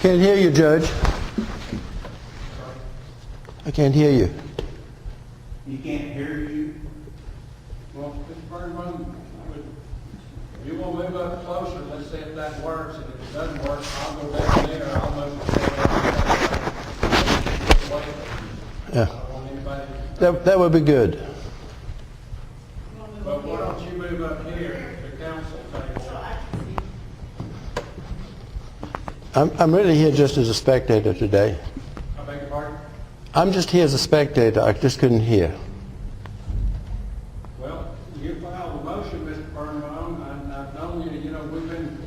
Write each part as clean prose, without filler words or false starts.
can't hear you, Judge. I can't hear you. You can't hear you? Well, Mr. Bergman, if you want to move up closer, let's see if that works. And if it doesn't work, I'll go down there. I'll move away. Yeah. I don't want anybody That would be good. But why don't you move up here, the council table? I'm really here just as a spectator today. I beg your pardon? I'm just here as a spectator. I just couldn't hear. Well, you filed a motion, Mr. Bergman, and I've known you, you know, we've been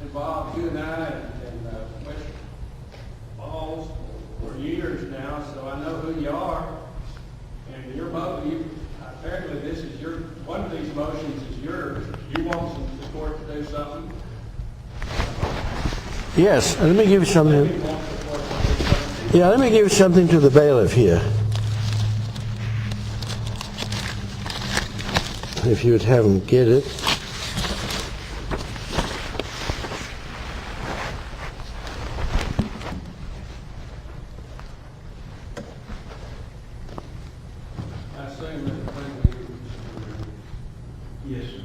involved, you and I, and with balls for years now, so I know who you are. And your motion, apparently this is your, one of these motions is yours. You want the court to do something? Yes, let me give you something. Yeah, let me give you something to the bailiff here. If you would have him get it. I assume that yes, sir.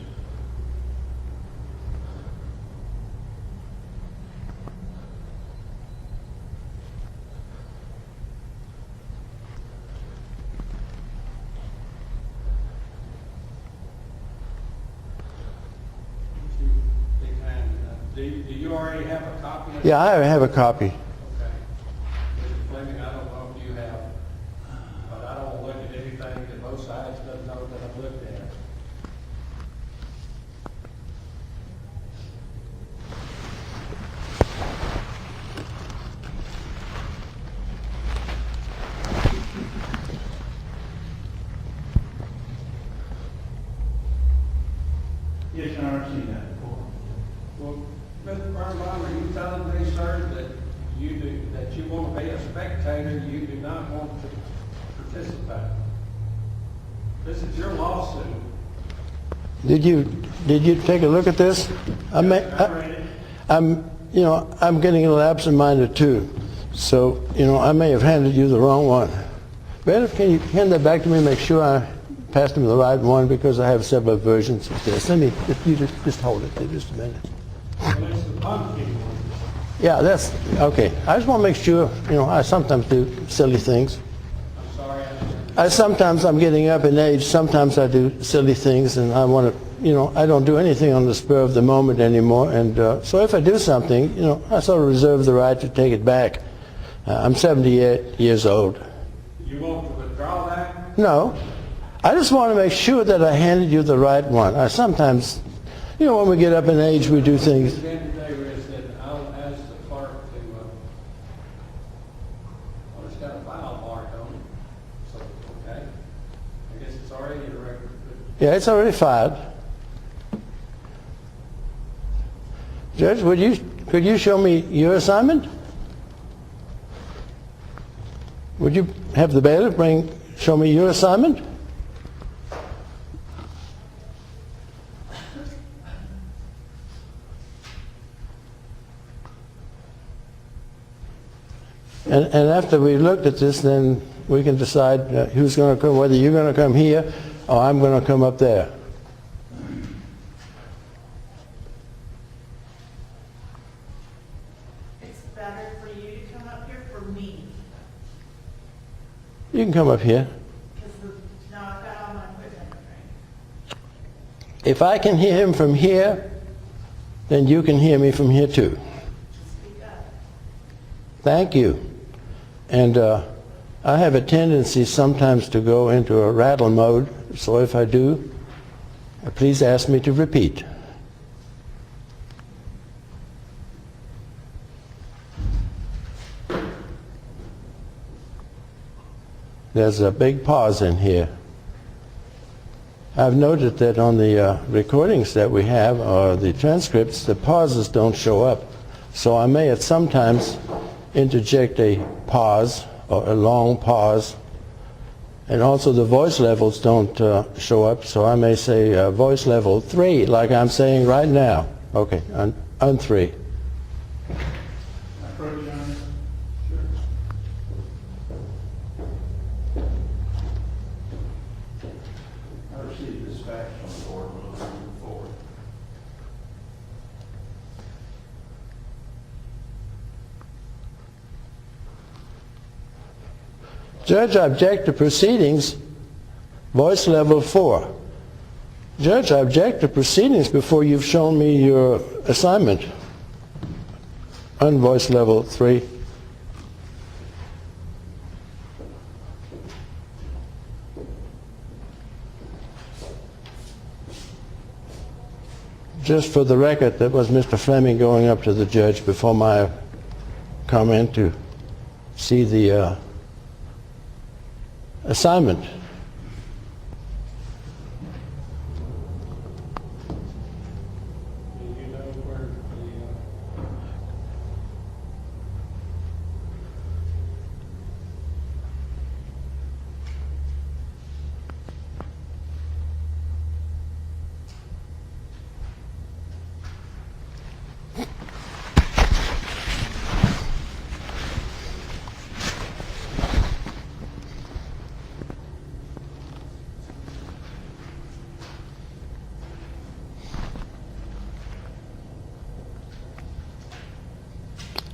Do you already have a copy of it? Yeah, I have a copy. Okay. Mr. Fleming, I don't know if you have, but I don't look at anything that both sides doesn't know that I've looked at. Yes, sir, I've seen that before. Well, Mr. Birnbaum, are you telling me, sir, that you want to be a spectator, you do not want to participate? This is your lawsuit. Did you take a look at this? I read it. I'm getting a little absent-minded too. So, I may have handed you the wrong one. Bailiff, can you hand that back to me and make sure I passed him the right one, because I have several versions of this. Let me, if you just hold it for just a minute. Well, it's the pumpkin one. Yeah, that's, okay. I just want to make sure, I sometimes do silly things. I'm sorry. Sometimes I'm getting up in age, sometimes I do silly things, and I want to, I don't do anything on the spur of the moment anymore, and so if I do something, I sort of reserve the right to take it back. I'm 78 years old. You want to withdraw that? No. I just want to make sure that I handed you the right one. I sometimes, when we get up in age, we do things. The end of the day is that I'll ask the clerk to, it's got a file mark on it, so, okay. I guess it's already a record. Yeah, it's already filed. Judge, could you show me your assignment? Would you have the bailiff show me your assignment? And after we looked at this, then we can decide who's going to come, whether you're going to come here or I'm going to come up there. It's better for you to come up here for me. You can come up here. Because now I've got all my equipment, right? If I can hear him from here, then you can hear me from here too. Just speak up. Thank you. And I have a tendency sometimes to go into a rattle mode, so if I do, please ask me to repeat. There's a big pause in here. I've noted that on the recordings that we have, or the transcripts, the pauses don't show up. So I may at sometimes interject a pause or a long pause, and also the voice levels don't show up, so I may say voice level 3, like I'm saying right now. Okay, on 3. Judge, I object to proceedings, voice level 4. Judge, I object to proceedings before you've shown me your assignment, unvoice level 3. Just for the record, that was Mr. Fleming going up to the judge before my comment to see the assignment. You know where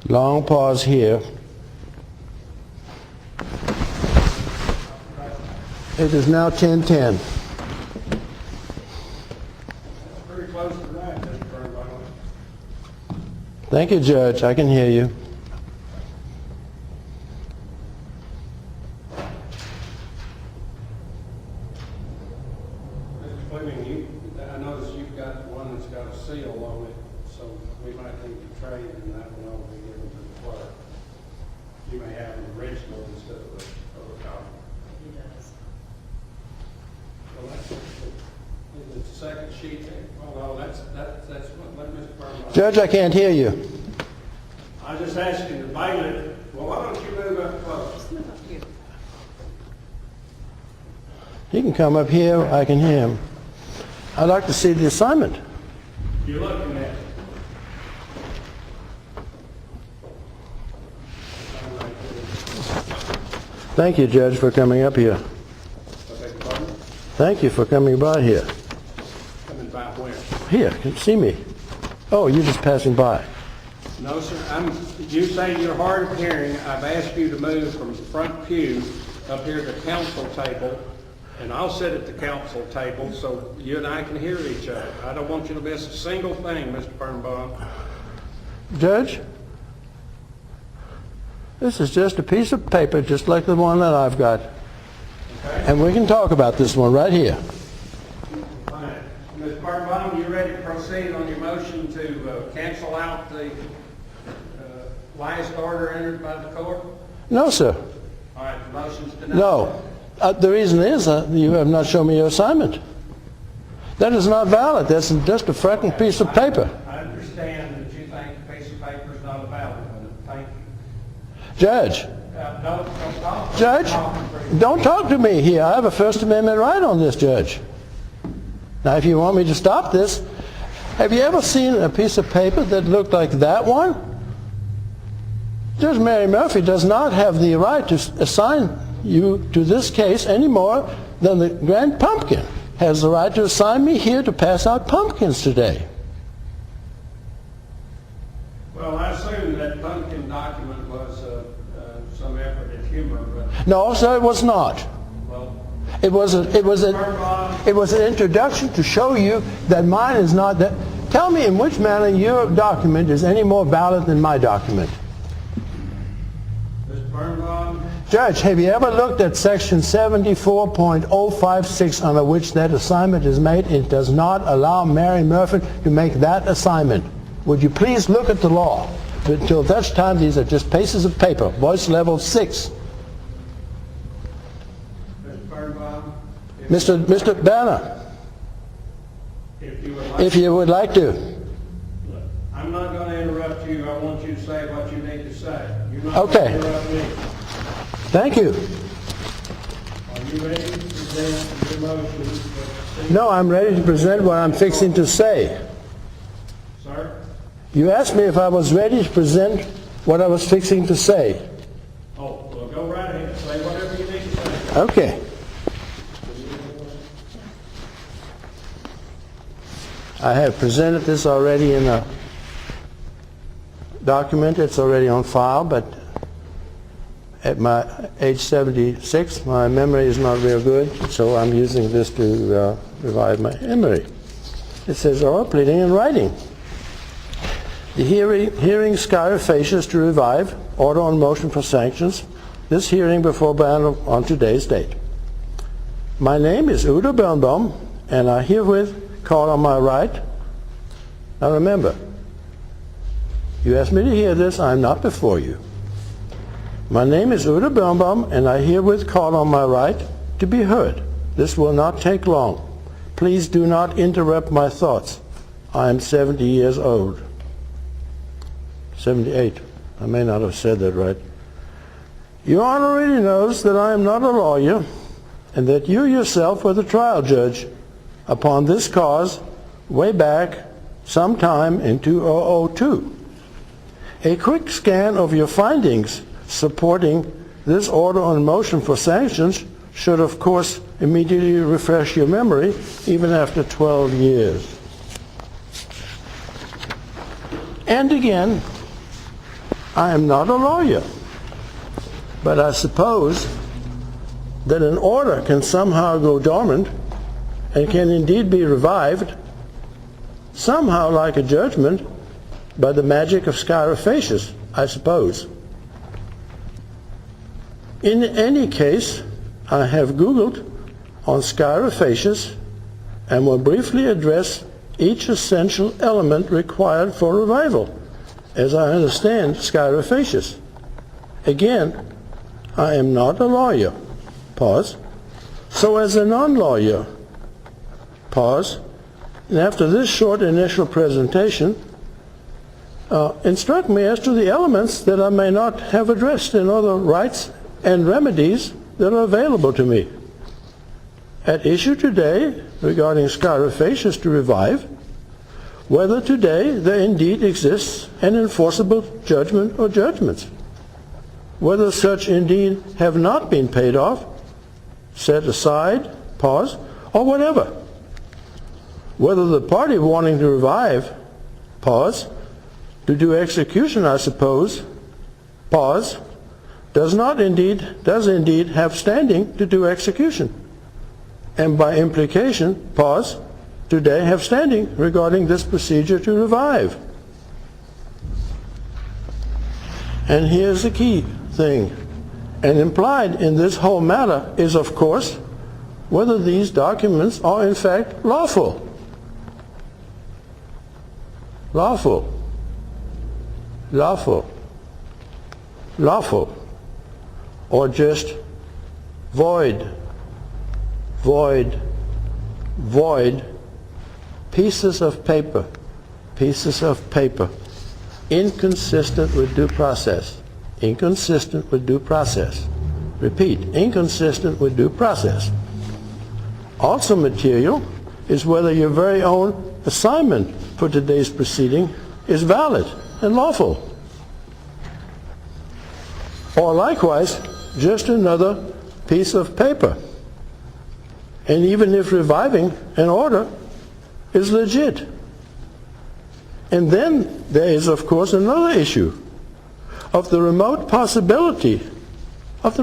Long pause here. It is now 10:10. pretty close to that, Mr. Birnbaum. Thank you, Judge. I can hear you. Mr. Fleming, I notice you've got one that's got a seal on it, so we might need to trade and that one will be given to the clerk. You may have an original instead of a copy. He does. Well, that's the second sheet there. Well, no, that's what, let Mr. Birnbaum. Judge, I can't hear you. I was just asking the bailiff, well, why don't you move up close? Just move up here. He can come up here. I can hear him. I'd like to see the assignment. You're looking at it. Thank you, Judge, for coming up here. I beg your pardon? Thank you for coming by here. Coming by where? Here, can you see me? Oh, you're just passing by. No, sir, you say you're hard of hearing. I've asked you to move from the front pew up here to the council table, and I'll sit at the council table so you and I can hear each other. I don't want you to miss a single thing, Mr. Birnbaum. Judge, this is just a piece of paper, just like the one that I've got. Okay? And we can talk about this one right here. Fine. Mr. Birnbaum, you ready to proceed on your motion to cancel out the last order entered by the court? No, sir. All right, the motion's denied. No. The reason is you have not shown me your assignment. That is not valid. That's just a fucking piece of paper. I understand that you think a piece of paper is not a valid one. Thank you. Judge, Don't talk. Judge, don't talk to me here. I have a First Amendment right on this, Judge. Now, if you want me to stop this, have you ever seen a piece of paper that looked like that one? Judge Mary Murphy does not have the right to assign you to this case any more than the Grand Pumpkin has the right to assign me here to pass out pumpkins today. Well, I assume that pumpkin document was some effort at humor, but, No, sir, it was not. well, It was an introduction to show you that mine is not that. Tell me in which manner your document is any more valid than my document. Mr. Birnbaum, Judge, have you ever looked at section 74.056 under which that assignment is made? It does not allow Mary Murphy to make that assignment. Would you please look at the law? Until such time, these are just pieces of paper, voice level 6. Mr. Birnbaum, Mr. Banner, if you would like, if you would like to. look, I'm not going to interrupt you. I want you to say what you need to say. You're not Okay. going to interrupt me. Thank you. Are you ready to present your motion? No, I'm ready to present what I'm fixing to say. Sir? You asked me if I was ready to present what I was fixing to say. Oh, well, go right ahead. Say whatever you need to say. Okay. I have presented this already in a document. It's already on file, but At my age 76, my memory is not real good, so I'm using this to revive my memory. It says, oral pleading and writing. The hearing scarifacious to revive, order on motion for sanctions, this hearing before Brown on today's date. My name is Udo Birnbaum, and I herewith call on my right. Now remember, you asked me to hear this, I'm not before you. My name is Udo Birnbaum, and I herewith call on my right to be heard. This will not take long. Please do not interrupt my thoughts. I am 70 years old. 78. I may not have said that right. Your Honor already knows that I am not a lawyer, and that you yourself were the trial judge upon this cause way back sometime in 2002. A quick scan of your findings supporting this order on motion for sanctions should of course immediately refresh your memory even after 12 years. And again, I am not a lawyer, but I suppose that an order can somehow go dormant and can indeed be revived, somehow like a judgment, by the magic of scarifacious, I suppose. In any case, I have Googled on scarifacious and will briefly address each essential element required for revival, as I understand scarifacious. Again, I am not a lawyer. Pause. So as a non-lawyer, pause, and after this short initial presentation, instruct me as to the elements that I may not have addressed in other rights and remedies that are available to me. At issue today regarding scarifacious to revive, whether today there indeed exists an enforceable judgment or judgments, whether such indeed have not been paid off, set aside, pause, or whatever, whether the party wanting to revive, pause, to do execution, I suppose, pause, does indeed have standing to do execution, and by implication, pause, today have standing regarding this procedure to revive. And here's the key thing, and implied in this whole matter is, of course, whether these documents are in fact lawful. Lawful. Lawful. Lawful. Or just void, void, void, pieces of paper, inconsistent with due process, inconsistent with due process. Repeat, inconsistent with due process. Also material is whether your very own assignment for today's proceeding is valid and lawful. Or likewise, just another piece of paper. And even if reviving an order is legit. And then there is, of course, another issue of the remote possibility of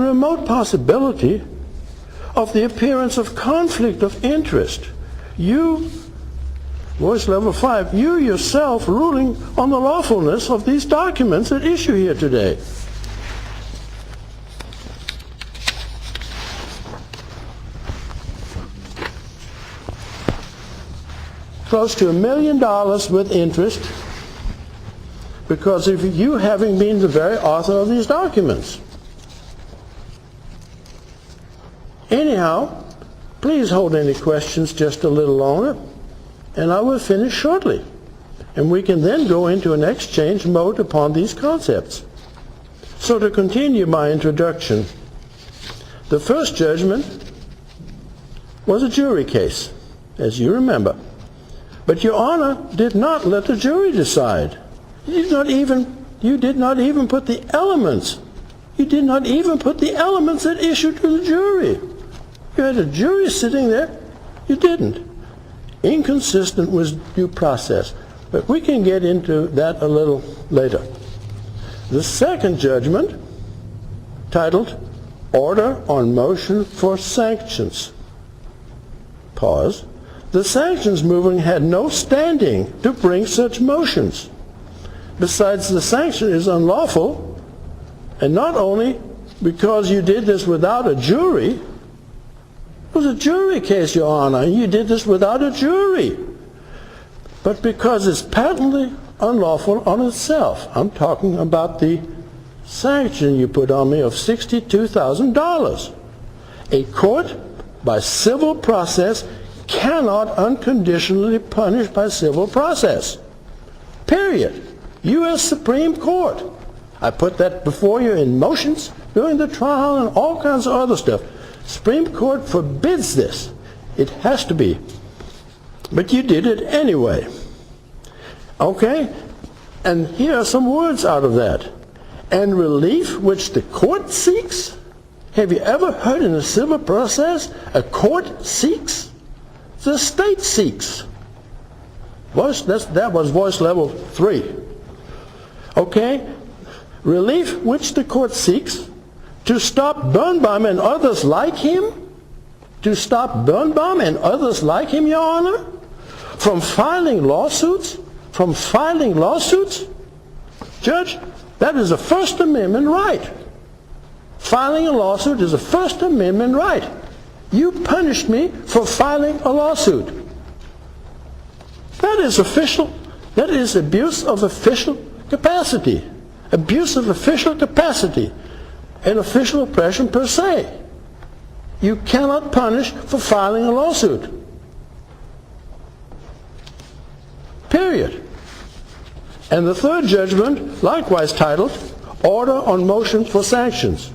the appearance of conflict of interest. You, voice level 5, you yourself ruling on the lawfulness of these documents at issue here today. Close to $1 million with interest because of you having been the very author of these documents. Anyhow, please hold any questions just a little longer, and I will finish shortly. And we can then go into an exchange mode upon these concepts. So to continue my introduction, the first judgment was a jury case, as you remember. But Your Honor did not let the jury decide. You did not even put the elements. You did not even put the elements at issue to the jury. You had a jury sitting there. You didn't. Inconsistent with due process. But we can get into that a little later. The second judgment titled Order on Motion for Sanctions. Pause. The sanctions movement had no standing to bring such motions. Besides, the sanction is unlawful, and not only because you did this without a jury. It was a jury case, Your Honor, and you did this without a jury. But because it's patently unlawful on itself. I'm talking about the sanction you put on me of $62,000. A court, by civil process, cannot unconditionally punish by civil process. Period. U.S. Supreme Court. I put that before you in motions during the trial and all kinds of other stuff. Supreme Court forbids this. It has to be. But you did it anyway. Okay? And here are some words out of that. And relief which the court seeks? Have you ever heard in a civil process a court seeks? The state seeks. That was voice level 3. Okay? Relief which the court seeks to stop Birnbaum and others like him? To stop Birnbaum and others like him, Your Honor? From filing lawsuits? From filing lawsuits? Judge, that is a First Amendment right. Filing a lawsuit is a First Amendment right. You punished me for filing a lawsuit. That is official. That is abuse of official capacity. Abuse of official capacity and official oppression per se. You cannot punish for filing a lawsuit. Period. And the third judgment, likewise titled, Order on Motion for Sanctions.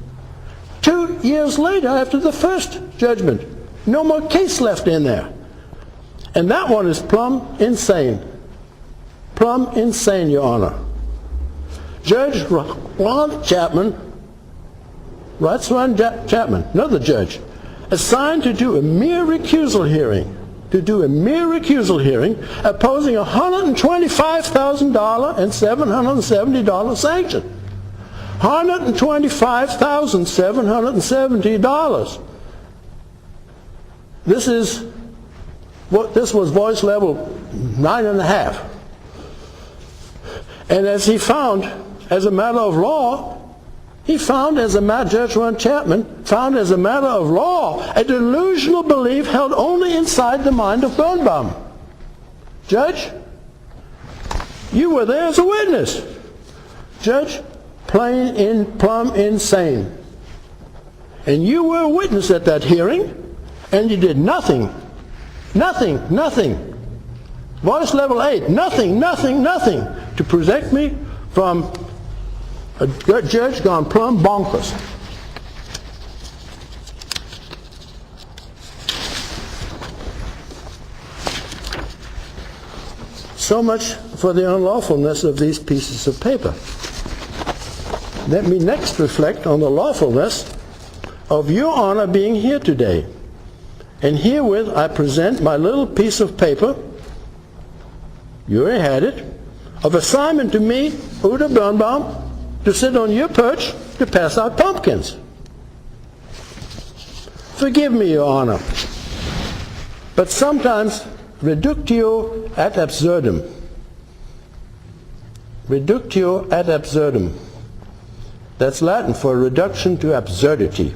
2 years later, after the first judgment, no more case left in there. And that one is plumb insane. Plumb insane, Your Honor. Judge Ron Chapman, another judge, assigned to do a mere recusal hearing, opposing a $125,000 and $770 sanction. $125,770. This was voice level 9.5. And as he found, as a matter of law, Judge Ron Chapman found as a matter of law a delusional belief held only inside the mind of Birnbaum. Judge, you were there as a witness. Judge, plumb insane. And you were a witness at that hearing, and you did nothing. Voice level 8, nothing to protect me from a judge gone plumb bonkers. So much for the unlawfulness of these pieces of paper. Let me next reflect on the lawfulness of Your Honor being here today. And herewith I present my little piece of paper, you already had it, of assignment to me, Uta Birnbaum, to sit on your perch to pass out pumpkins. Forgive me, Your Honor, but sometimes reductio ad absurdum. Reductio ad absurdum. That's Latin for reduction to absurdity.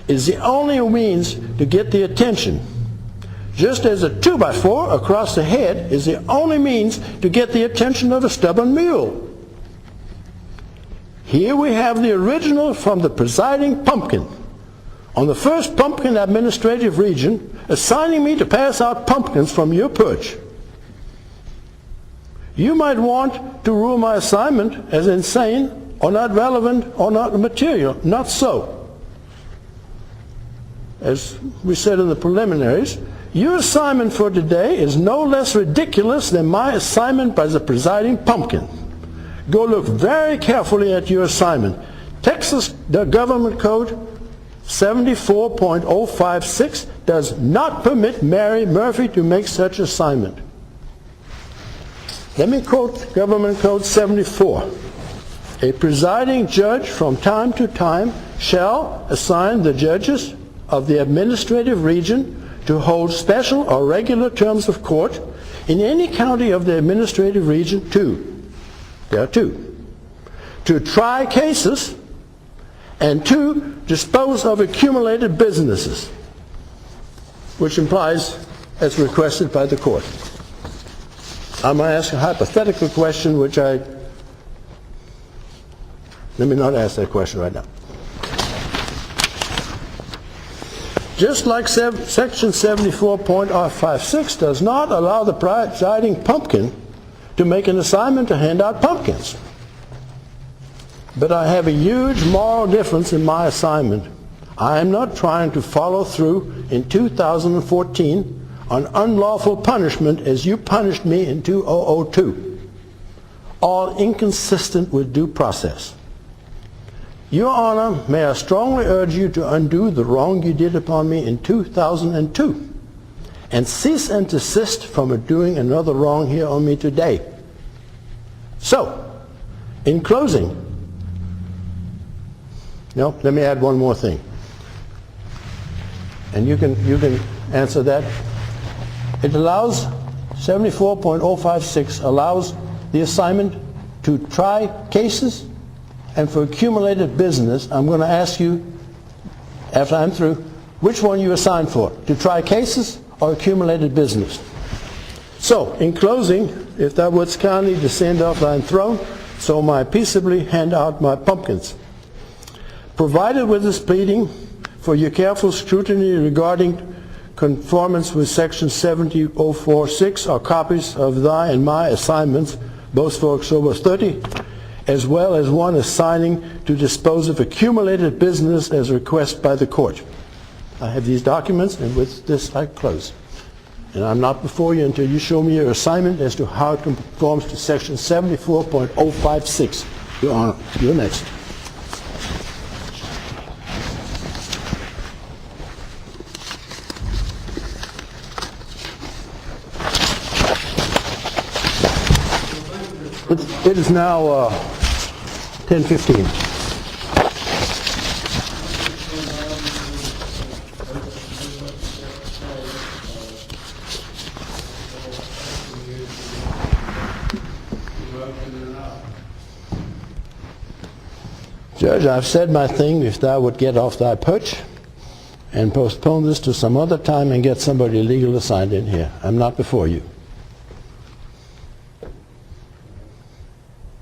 Is the only means to get the attention. Just as a 2x4 across the head is the only means to get the attention of a stubborn mule. Here we have the original from the presiding pumpkin on the first pumpkin administrative region, assigning me to pass out pumpkins from your perch. You might want to rule my assignment as insane or not relevant or not material. Not so. As we said in the preliminaries, your assignment for today is no less ridiculous than my assignment by the presiding pumpkin. Go look very carefully at your assignment. Texas Government Code 74.056 does not permit Mary Murphy to make such assignment. Let me quote Government Code 74. A presiding judge from time to time shall assign the judges of the administrative region to hold special or regular terms of court in any county of the administrative region there are two, to try cases, and to dispose of accumulated businesses, which implies as requested by the court. I'm going to ask a hypothetical question, let me not ask that question right now. Just like Section 74.56 does not allow the presiding pumpkin to make an assignment to hand out pumpkins. But I have a huge moral difference in my assignment. I am not trying to follow through in 2014 on unlawful punishment as you punished me in 2002. All inconsistent with due process. Your Honor, may I strongly urge you to undo the wrong you did upon me in 2002 and cease and desist from doing another wrong here on me today. So, in closing, let me add one more thing. And you can answer that. It allows, 74.056 allows the assignment to try cases, and for accumulated business, I'm going to ask you, after I'm through, which one you assigned for, to try cases or accumulated business. So, in closing, if thou wouldst kindly descend off thine throne, so may I peaceably hand out my pumpkins. Provided with this pleading for your careful scrutiny regarding conformance with Section 70.046 are copies of thy and my assignments, both for October 30, as well as one assigning to dispose of accumulated business as requested by the court. I have these documents, and with this I close. And I'm not before you until you show me your assignment as to how it conforms to Section 74.056. Your Honor, you're next. It is now 10:15. Judge, I've said my thing. If thou would get off thy perch and postpone this to some other time and get somebody legal assigned in here. I'm not before you.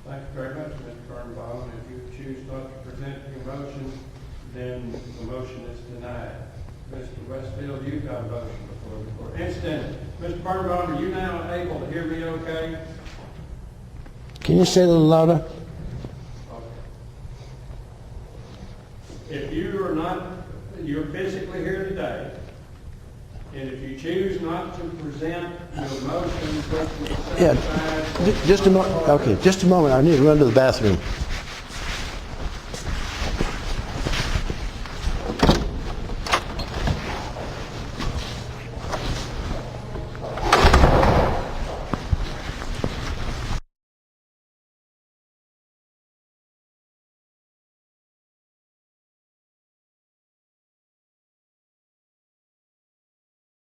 Thank you very much, Mr. Birnbaum. If you choose not to present your motion, then the motion is denied. Mr. Westfield, you've got a motion before the court. Instant, Mr. Birnbaum, are you now able to hear me okay? Can you say a little louder? If you are not, you're physically here today, and if you choose not to present your motion, Yeah, just a moment. Okay, just a moment. I need to run to the bathroom.